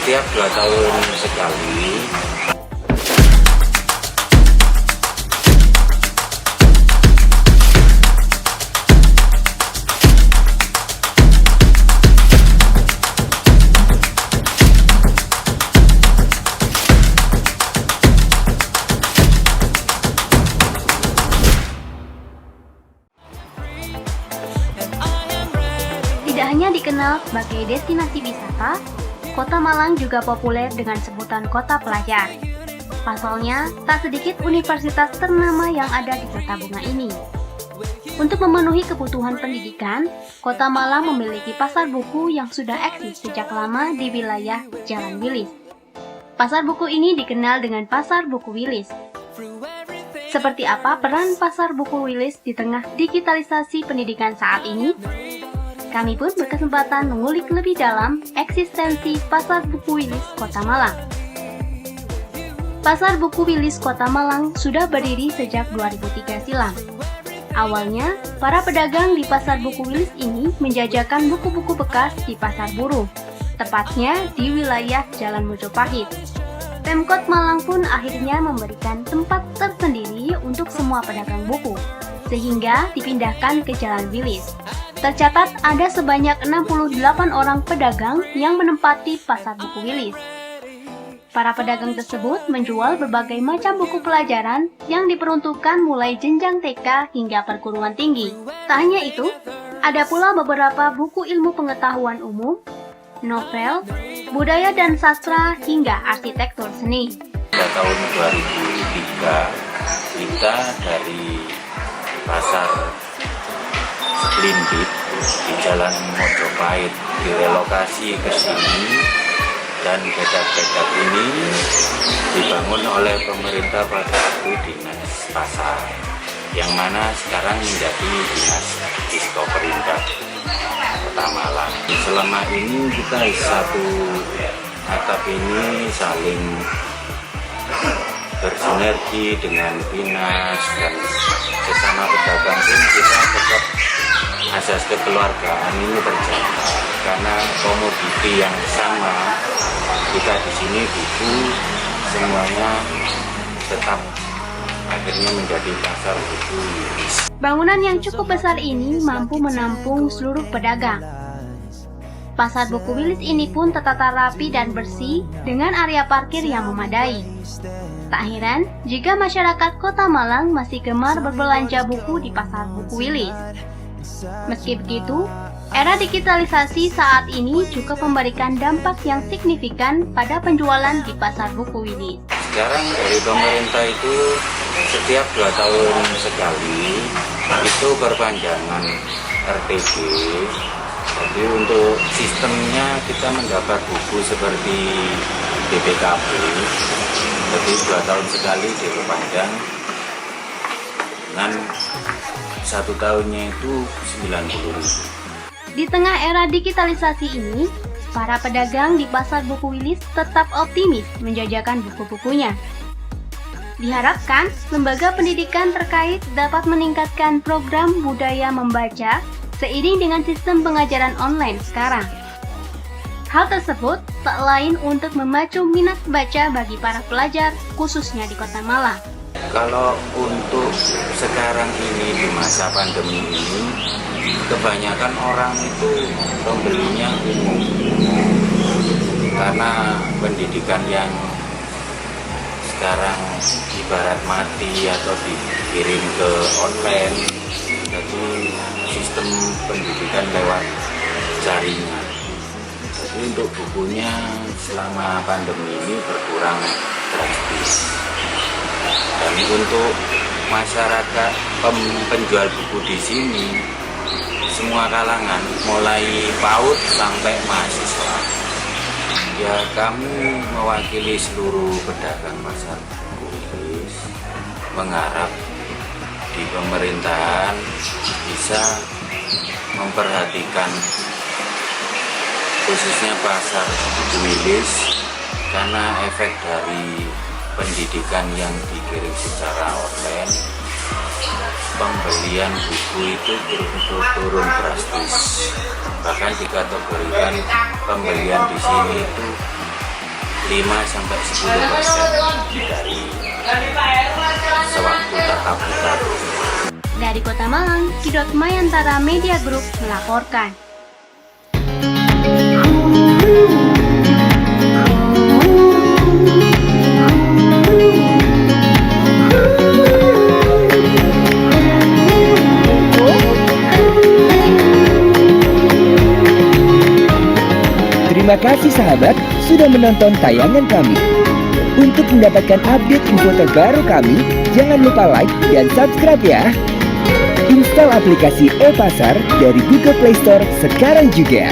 setiap 2 tahun sekali. Tidak hanya dikenal sebagai destinasi wisata, Kota Malang juga populer dengan sebutan Kota Pelajar. Pasalnya, tak sedikit universitas ternama yang ada di Kota Bunga ini. Untuk memenuhi kebutuhan pendidikan, Kota Malang memiliki pasar buku yang sudah eksis sejak lama di wilayah Jalan Wilis. Pasar buku ini dikenal dengan Pasar Buku Wilis. Seperti apa peran Pasar Buku Wilis di tengah digitalisasi pendidikan saat ini? Kami pun berkesempatan mengulik lebih dalam eksistensi Pasar Buku Wilis Kota Malang. Pasar Buku Wilis Kota Malang sudah berdiri sejak 2003 silam. Awalnya, para pedagang di Pasar Buku Wilis ini menjajakan buku-buku bekas di Pasar Buruh, tepatnya di wilayah Jalan Mojopahit. Pemkot Malang pun akhirnya memberikan tempat tersendiri untuk semua pedagang buku, sehingga dipindahkan ke Jalan Wilis. Tercatat ada sebanyak 68 orang pedagang yang menempati Pasar Buku Wilis. Para pedagang tersebut menjual berbagai macam buku pelajaran yang diperuntukkan mulai jenjang TK hingga perguruan tinggi. Tak hanya itu, ada pula beberapa buku ilmu pengetahuan umum, novel, budaya dan sastra hingga arsitektur seni. Pada tahun 2003, kita dari Pasar Splendid di Jalan Mojopahit direlokasi ke sini, dan bedak-bedak ini dibangun oleh pemerintah pada waktu Dinas Pasar, yang mana sekarang menjadi Dinas Disperindak Kota Malang. Selama ini kita satu atap ini saling bersinergi dengan dinas dan sesama pedagang pun kita tetap asas kekeluargaan ini terjaga, karena komoditi yang sama kita di sini buku semuanya tetap akhirnya menjadi pasar buku. Bangunan yang cukup besar ini mampu menampung seluruh pedagang. Pasar Buku Wilis ini pun tertata rapi dan bersih dengan area parkir yang memadai. Tak heran jika masyarakat Kota Malang masih gemar berbelanja buku di Pasar Buku Wilis. Meski begitu, era digitalisasi saat ini juga memberikan dampak yang signifikan pada penjualan di Pasar Buku Wilis. Sekarang dari pemerintah itu setiap 2 tahun sekali itu perpanjangan RTB. Jadi untuk sistemnya kita mendapat buku seperti BPKB, jadi 2 tahun sekali diperpanjang dengan 1 tahunnya itu 90.000. Di tengah era digitalisasi ini, para pedagang di Pasar Buku Wilis tetap optimis menjajakan buku-bukunya. Diharapkan lembaga pendidikan terkait dapat meningkatkan program budaya membaca seiring dengan sistem pengajaran online sekarang. Hal tersebut tak lain untuk memacu minat baca bagi para pelajar, khususnya di Kota Malang. Kalau untuk sekarang ini di masa pandemi ini, kebanyakan orang itu pembelinya umum, karena pendidikan yang sekarang ibarat mati atau dikirim ke online, jadi sistem pendidikan lewat jaringan. Jadi untuk bukunya selama pandemi ini berkurang drastis. Dan untuk masyarakat penjual buku di sini, semua kalangan, mulai PAUD sampai mahasiswa. Ya, kami mewakili seluruh pedagang pasar buku Wilis mengharap di pemerintahan bisa memperhatikan khususnya pasar buku Wilis, karena efek dari pendidikan yang dikirim secara online, pembelian buku itu turun drastis. Bahkan dikategorikan pembelian di sini itu 5-10% dari sewaktu tatap muka. Dari Kota Malang, Kidot Mayantara Media Group melaporkan. Terima kasih sahabat sudah menonton tayangan kami. Untuk mendapatkan update info terbaru kami, jangan lupa like dan subscribe ya. Install aplikasi e-Pasar dari Google Play Store sekarang juga.